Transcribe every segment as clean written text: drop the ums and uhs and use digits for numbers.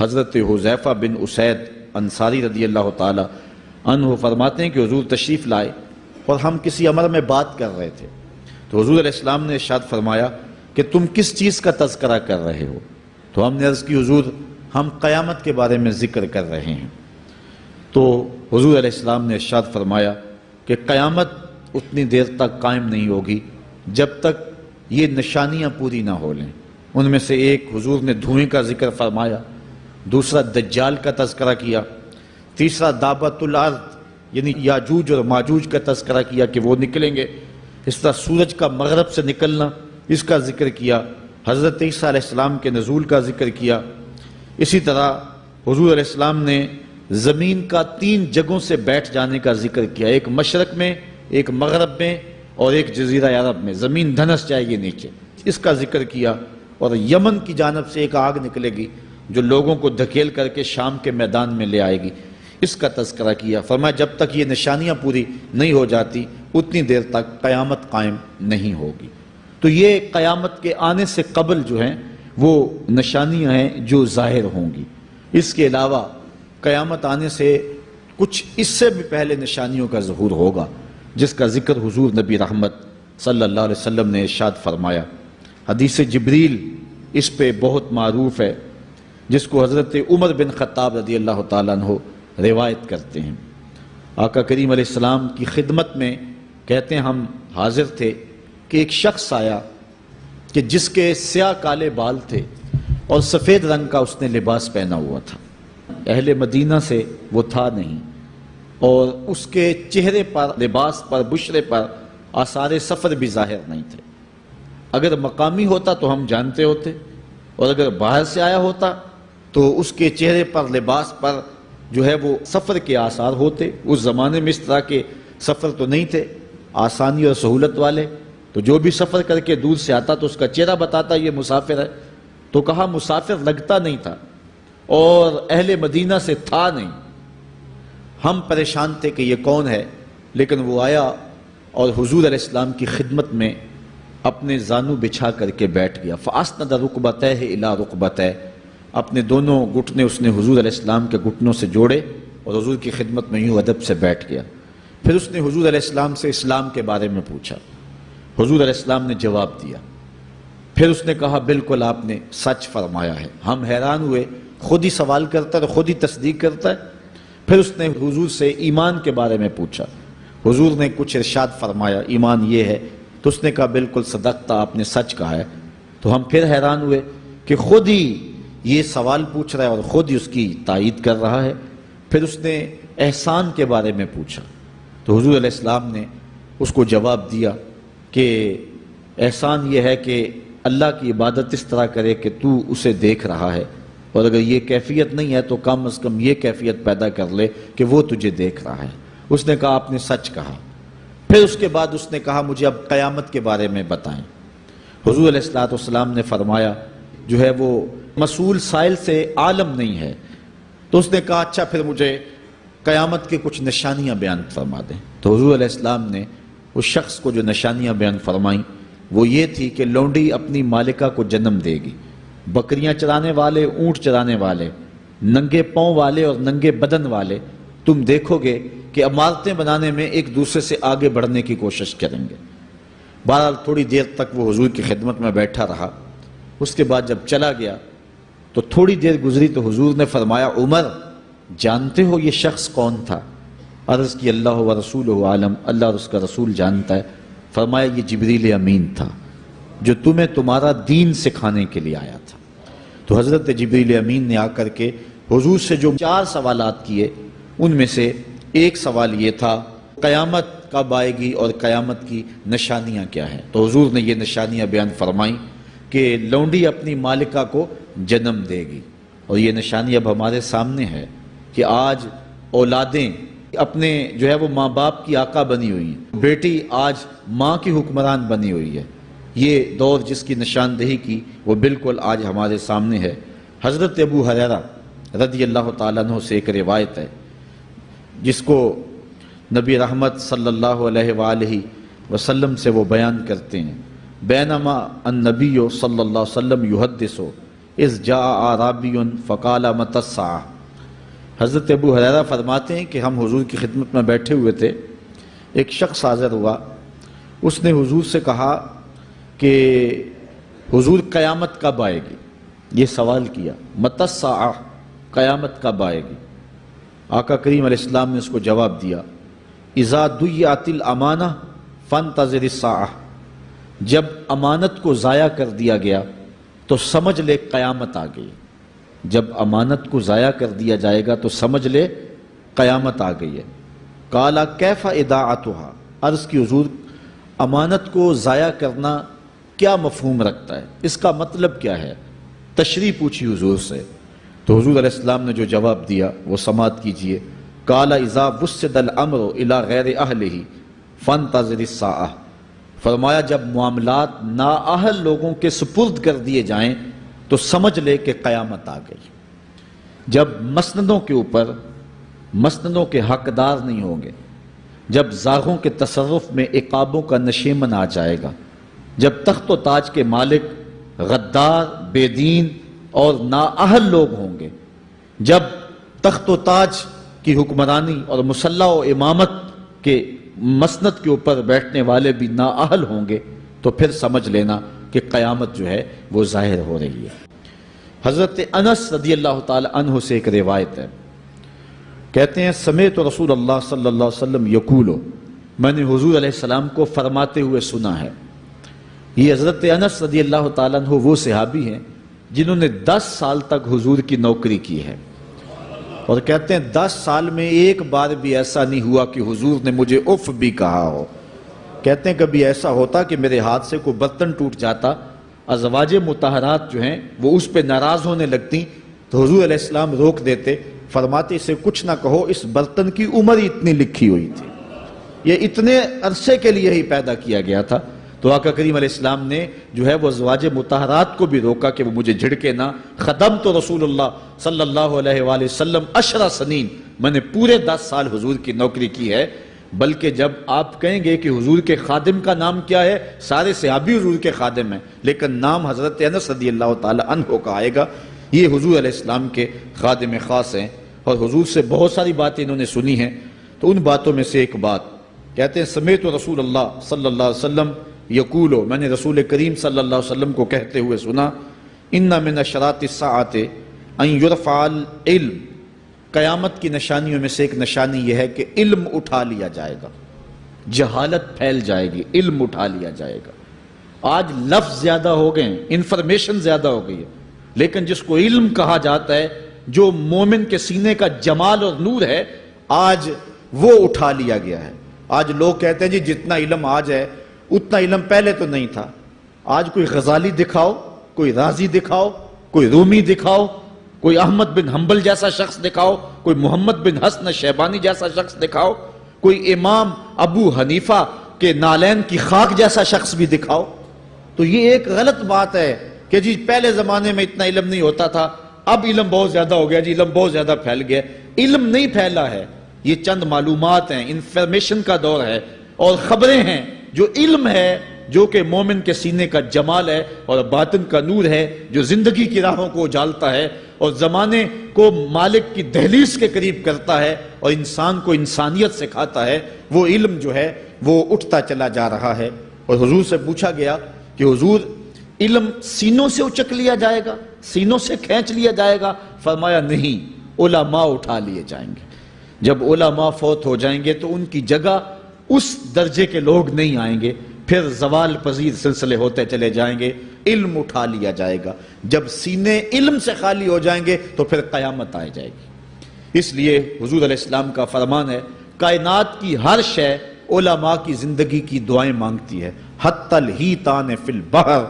حضرت حذیفہ بن اسید انصاری رضی اللہ تعالی عنہ فرماتے ہیں کہ حضور تشریف لائے اور ہم کسی امر میں بات کر رہے تھے، تو حضور علیہ السلام نے ارشاد فرمایا کہ تم کس چیز کا تذکرہ کر رہے ہو؟ تو ہم نے عرض کی حضور ہم قیامت کے بارے میں ذکر کر رہے ہیں۔ تو حضور علیہ السلام نے ارشاد فرمایا کہ قیامت اتنی دیر تک قائم نہیں ہوگی جب تک یہ نشانیاں پوری نہ ہو لیں۔ ان میں سے ایک حضور نے دھوئیں کا ذکر فرمایا، دوسرا دجال کا تذکرہ کیا، تیسرا دابۃ الارض یعنی یاجوج اور ماجوج کا تذکرہ کیا کہ وہ نکلیں گے، اس طرح سورج کا مغرب سے نکلنا اس کا ذکر کیا، حضرت عیسیٰ علیہ السلام کے نزول کا ذکر کیا۔ اسی طرح حضور علیہ السلام نے زمین کا 3 جگہوں سے بیٹھ جانے کا ذکر کیا، ایک مشرق میں، ایک مغرب میں اور ایک جزیرہ عرب میں، زمین دھنس جائے گی نیچے، اس کا ذکر کیا۔ اور یمن کی جانب سے ایک آگ نکلے گی جو لوگوں کو دھکیل کر کے شام کے میدان میں لے آئے گی، اس کا تذکرہ کیا۔ فرمایا جب تک یہ نشانیاں پوری نہیں ہو جاتی اتنی دیر تک قیامت قائم نہیں ہوگی۔ تو یہ قیامت کے آنے سے قبل جو ہیں وہ نشانیاں ہیں جو ظاہر ہوں گی۔ اس کے علاوہ قیامت آنے سے کچھ اس سے بھی پہلے نشانیوں کا ظہور ہوگا، جس کا ذکر حضور نبی رحمت صلی اللہ علیہ وسلم نے ارشاد فرمایا۔ حدیث جبریل اس پہ بہت معروف ہے، جس کو حضرت عمر بن خطاب رضی اللہ تعالیٰ عنہ روایت کرتے ہیں۔ آقا کریم علیہ السلام کی خدمت میں کہتے ہیں ہم حاضر تھے کہ ایک شخص آیا کہ جس کے سیاہ کالے بال تھے اور سفید رنگ کا اس نے لباس پہنا ہوا تھا، اہل مدینہ سے وہ تھا نہیں، اور اس کے چہرے پر، لباس پر، بشرے پر آثار سفر بھی ظاہر نہیں تھے۔ اگر مقامی ہوتا تو ہم جانتے ہوتے، اور اگر باہر سے آیا ہوتا تو اس کے چہرے پر، لباس پر جو ہے وہ سفر کے آثار ہوتے۔ اس زمانے میں اس طرح کے سفر تو نہیں تھے آسانی اور سہولت والے، تو جو بھی سفر کر کے دور سے آتا تو اس کا چہرہ بتاتا یہ مسافر ہے۔ تو کہا مسافر لگتا نہیں تھا اور اہل مدینہ سے تھا نہیں۔ ہم پریشان تھے کہ یہ کون ہے، لیکن وہ آیا اور حضور علیہ السلام کی خدمت میں اپنے زانو بچھا کر کے بیٹھ گیا۔ فَأَسْنَدَ رُكْبَتَيْهِ إِلَىٰ رُكْبَتَيْهِ، اپنے دونوں گھٹنے اس نے حضور علیہ السلام کے گھٹنوں سے جوڑے اور حضور کی خدمت میں یوں ادب سے بیٹھ گیا۔ پھر اس نے حضور علیہ السلام سے اسلام کے بارے میں پوچھا، حضور علیہ السلام نے جواب دیا۔ پھر اس نے کہا بالکل آپ نے سچ فرمایا ہے۔ ہم حیران ہوئے، خود ہی سوال کرتا ہے اور خود ہی تصدیق کرتا ہے۔ پھر اس نے حضور سے ایمان کے بارے میں پوچھا، حضور نے کچھ ارشاد فرمایا ایمان یہ ہے، تو اس نے کہا بالکل صدقتا، آپ نے سچ کہا ہے۔ تو ہم پھر حیران ہوئے کہ خود ہی یہ سوال پوچھ رہا ہے اور خود ہی اس کی تائید کر رہا ہے۔ پھر اس نے احسان کے بارے میں پوچھا، تو حضور علیہ السلام نے اس کو جواب دیا کہ احسان یہ ہے کہ اللہ کی عبادت اس طرح کرے کہ تو اسے دیکھ رہا ہے، اور اگر یہ کیفیت نہیں ہے تو کم از کم یہ کیفیت پیدا کر لے کہ وہ تجھے دیکھ رہا ہے۔ اس نے کہا آپ نے سچ کہا۔ پھر اس کے بعد اس نے کہا مجھے اب قیامت کے بارے میں بتائیں۔ حضور علیہ السلام نے فرمایا جو ہے وہ مسئول سائل سے عالم نہیں ہے۔ تو اس نے کہا اچھا پھر مجھے قیامت کے کچھ نشانیاں بیان فرما دیں۔ تو حضور علیہ السلام نے اس شخص کو جو نشانیاں بیان فرمائیں وہ یہ تھی کہ لونڈی اپنی مالکہ کو جنم دے گی، بکریاں چرانے والے، اونٹ چرانے والے، ننگے پاؤں والے اور ننگے بدن والے تم دیکھو گے کہ عمارتیں بنانے میں ایک دوسرے سے آگے بڑھنے کی کوشش کریں گے۔ بہرحال تھوڑی دیر تک وہ حضور کی خدمت میں بیٹھا رہا۔ اس کے بعد جب چلا گیا تو تھوڑی دیر گزری تو حضور نے فرمایا عمر جانتے ہو یہ شخص کون تھا؟ عرض کی اللہ و رسولہ عالم، اللہ اور اس کا رسول جانتا ہے۔ فرمایا یہ جبریل امین تھا جو تمہیں تمہارا دین سکھانے کے لیے آیا تھا۔ تو حضرت جبریل امین نے آ کر کے حضور سے جو 4 سوالات کیے ان میں سے ایک سوال یہ تھا قیامت کب آئے گی اور قیامت کی نشانیاں کیا ہیں؟ تو حضور نے یہ نشانیاں بیان فرمائیں کہ لونڈی اپنی مالکہ کو جنم دے گی، اور یہ نشانی اب ہمارے سامنے ہے کہ آج اولادیں اپنے جو ہے وہ ماں باپ کی آقا بنی ہوئی ہیں، بیٹی آج ماں کی حکمران بنی ہوئی ہے۔ یہ دور جس کی نشاندہی کی وہ بالکل آج ہمارے سامنے ہے۔ حضرت ابو ہریرہ رضی اللہ تعالیٰ عنہ سے ایک روایت ہے جس کو نبی رحمت صلی اللہ علیہ وآلہ وسلم سے وہ بیان کرتے ہیں، بینما النبی صلی اللہ علیہ وسلم یحدث اذ جاء اعرابی فقال متی الساعة۔ حضرت ابو ہریرہ فرماتے ہیں کہ ہم حضور کی خدمت میں بیٹھے ہوئے تھے، ایک شخص حاضر ہوا، اس نے حضور سے کہا کہ حضور قیامت کب آئے گی؟ یہ سوال کیا، متی الساعة، قیامت کب آئے گی؟ آقا کریم علیہ السلام نے اس کو جواب دیا، اذا ضیعت الامانہ فانتظر الساعة، جب امانت کو ضائع کر دیا گیا تو سمجھ لے قیامت آ گئی۔ جب امانت کو ضائع کر دیا جائے گا تو سمجھ لے قیامت آ گئی ہے۔ قال کیف اضاعتها، عرض کی حضور امانت کو ضائع کرنا کیا مفہوم رکھتا ہے، اس کا مطلب کیا ہے؟ تشریح پوچھی حضور سے، تو حضور علیہ السلام نے جو جواب دیا وہ سماعت کیجئے۔ قال اذا وسد الامر الى غیر اہلہ فانتظر الساعة، فرمایا جب معاملات نااہل لوگوں کے سپرد کر دیے جائیں تو سمجھ لے کہ قیامت آ گئی۔ جب مسندوں کے اوپر مسندوں کے حقدار نہیں ہوں گے، جب زاغوں کے تصرف میں عقابوں کا نشیمن آ جائے گا، جب تخت و تاج کے مالک غدار، بے دین اور نااہل لوگ ہوں گے، جب تخت و تاج کی حکمرانی اور مسلح و امامت کے مسند کے اوپر بیٹھنے والے بھی نااہل ہوں گے، تو پھر سمجھ لینا کہ قیامت جو ہے وہ ظاہر ہو رہی ہے۔ حضرت انس رضی اللہ تعالی عنہ سے ایک روایت ہے، کہتے ہیں سمعت رسول اللہ صلی اللہ علیہ وسلم یقول، میں نے حضور علیہ السلام کو فرماتے ہوئے سنا ہے۔ یہ حضرت انس رضی اللہ تعالیٰ عنہ وہ صحابی ہیں جنہوں نے 10 سال تک حضور کی نوکری کی ہے، اور کہتے ہیں 10 سال میں ایک بار بھی ایسا نہیں ہوا کہ حضور نے مجھے اف بھی کہا ہو۔ کہتے ہیں کبھی ایسا ہوتا کہ میرے ہاتھ سے کوئی برتن ٹوٹ جاتا، ازواج مطہرات جو ہیں وہ اس پہ ناراض ہونے لگتی تو حضور علیہ السلام روک دیتے، فرماتے اسے کچھ نہ کہو، اس برتن کی عمر ہی اتنی لکھی ہوئی تھی، یہ اتنے عرصے کے لیے ہی پیدا کیا گیا تھا۔ تو آقا کریم علیہ السلام نے جو ہے وہ ازواج مطہرات کو بھی روکا کہ وہ مجھے جھڑکے نہ۔ خدمت رسول اللہ صلی اللہ علیہ وآلہ وسلم 10 سنین، میں نے پورے 10 سال حضور کی نوکری کی ہے۔ بلکہ جب آپ کہیں گے کہ حضور کے خادم کا نام کیا ہے، سارے صحابی حضور کے خادم ہیں، لیکن نام حضرت انس رضی اللہ تعالی عنہ کا آئے گا، یہ حضور علیہ السلام کے خادم خاص ہیں، اور حضور سے بہت ساری باتیں انہوں نے سنی ہیں۔ تو ان باتوں میں سے ایک بات کہتے ہیں سمعت رسول اللہ صلی اللہ علیہ وسلم یقول، میں نے رسول کریم صلی اللہ علیہ وسلم کو کہتے ہوئے سنا، ان من اشراط الساعۃ ان یرفع العلم، قیامت کی نشانیوں میں سے ایک نشانی یہ ہے کہ علم اٹھا لیا جائے گا، جہالت پھیل جائے گی، علم اٹھا لیا جائے گا۔ آج لفظ زیادہ ہو گئے ہیں، انفارمیشن زیادہ ہو گئی ہے، لیکن جس کو علم کہا جاتا ہے، جو مومن کے سینے کا جمال اور نور ہے، آج وہ اٹھا لیا گیا ہے۔ آج لوگ کہتے ہیں جی جتنا علم آج ہے اتنا علم پہلے تو نہیں تھا۔ آج کوئی غزالی دکھاؤ، کوئی رازی دکھاؤ، کوئی رومی دکھاؤ، کوئی احمد بن حنبل جیسا شخص دکھاؤ، کوئی محمد بن حسن شیبانی جیسا شخص دکھاؤ، کوئی امام ابو حنیفہ کے نالین کی خاک جیسا شخص بھی دکھاؤ، تو یہ ایک غلط بات ہے کہ جی پہلے زمانے میں اتنا علم نہیں ہوتا تھا، اب علم بہت زیادہ ہو گیا، جی علم بہت زیادہ پھیل گیا۔ علم نہیں پھیلا ہے، یہ چند معلومات ہیں، انفارمیشن کا دور ہے، اور خبریں ہیں۔ جو علم ہے، جو کہ مومن کے سینے کا جمال ہے اور باطن کا نور ہے، جو زندگی کی راہوں کو اجالتا ہے اور زمانے کو مالک کی دہلیز کے قریب کرتا ہے اور انسان کو انسانیت سکھاتا ہے، وہ علم جو ہے وہ اٹھتا چلا جا رہا ہے۔ اور حضور سے پوچھا گیا کہ حضور علم سینوں سے اچک لیا جائے گا، سینوں سے کھینچ لیا جائے گا؟ فرمایا نہیں، علماء اٹھا لیے جائیں گے۔ جب علماء فوت ہو جائیں گے تو ان کی جگہ اس درجے کے لوگ نہیں آئیں گے، پھر زوال پذیر سلسلے ہوتے چلے جائیں گے، علم اٹھا لیا جائے گا۔ جب سینے علم سے خالی ہو جائیں گے تو پھر قیامت آ جائے گی۔ اس لیے حضور علیہ السلام کا فرمان ہے، کائنات کی ہر شے علماء کی زندگی کی دعائیں مانگتی ہے، حتی الحیتان فی البحر،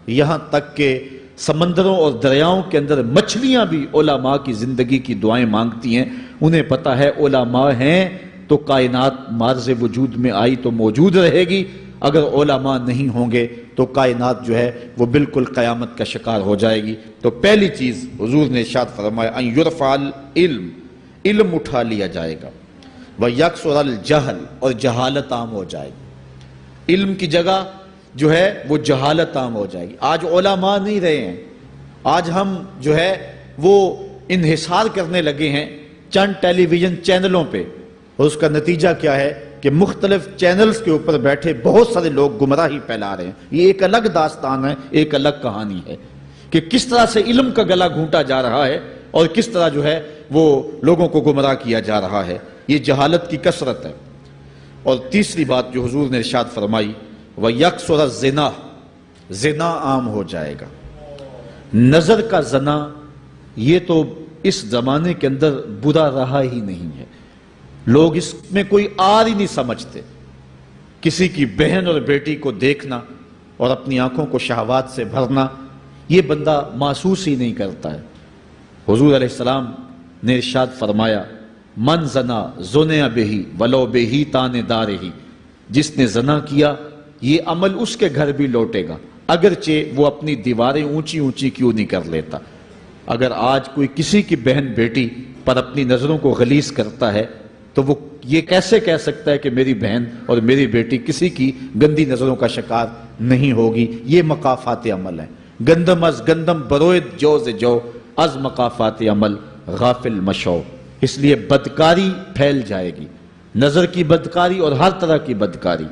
یہاں تک کہ سمندروں اور دریاؤں کے اندر مچھلیاں بھی علماء کی زندگی کی دعائیں مانگتی ہیں۔ انہیں پتہ ہے علماء ہیں تو کائنات معرض وجود میں آئی تو موجود رہے گی، اگر علماء نہیں ہوں گے تو کائنات جو ہے وہ بالکل قیامت کا شکار ہو جائے گی۔ تو پہلی چیز حضور نے ارشاد فرمایا ان یرفع العلم، علم اٹھا لیا جائے گا، ویکثر الجہل، اور جہالت عام ہو جائے گی۔ علم کی جگہ جو ہے وہ جہالت عام ہو جائے گی۔ آج علماء نہیں رہے ہیں، آج ہم جو ہے وہ انحصار کرنے لگے ہیں چند ٹیلی ویژن چینلوں پہ، اور اس کا نتیجہ کیا ہے کہ مختلف چینلز کے اوپر بیٹھے بہت سارے لوگ گمراہی پھیلا رہے ہیں۔ یہ ایک الگ داستان ہے، ایک الگ کہانی ہے کہ کس طرح سے علم کا گلا گھونٹا جا رہا ہے اور کس طرح جو ہے وہ لوگوں کو گمراہ کیا جا رہا ہے۔ یہ جہالت کی کثرت ہے۔ اور تیسری بات جو حضور نے ارشاد فرمائی، وَيَكْثُرَ الزِّنَا، زنا عام ہو جائے گا۔ نظر کا زنا یہ تو اس زمانے کے اندر برا رہا ہی نہیں ہے، لوگ اس میں کوئی آر ہی نہیں سمجھتے۔ کسی کی بہن اور بیٹی کو دیکھنا اور اپنی آنکھوں کو شہوات سے بھرنا، یہ بندہ محسوس ہی نہیں کرتا ہے۔ حضور علیہ السلام نے ارشاد فرمایا، من زنا زنیا بہی ولو بہی تان دارہی، جس نے زنا کیا یہ عمل اس کے گھر بھی لوٹے گا، اگرچہ وہ اپنی دیواریں اونچی اونچی کیوں نہیں کر لیتا۔ اگر آج کوئی کسی کی بہن بیٹی پر اپنی نظروں کو غلیظ کرتا ہے تو وہ یہ کیسے کہہ سکتا ہے کہ میری بہن اور میری بیٹی کسی کی گندی نظروں کا شکار نہیں ہوگی؟ یہ مقافات عمل ہے۔ گندم از گندم بروید جوز جو، از مقافات عمل غافل مشو۔ اس لیے بدکاری پھیل جائے گی، نظر کی بدکاری اور ہر طرح کی بدکاری،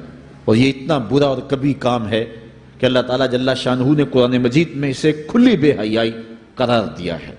اور یہ اتنا برا اور کبھی کام ہے کہ اللہ تعالیٰ جل شانہ نے قرآن مجید میں اسے کھلی بے حیائی قرار دیا ہے۔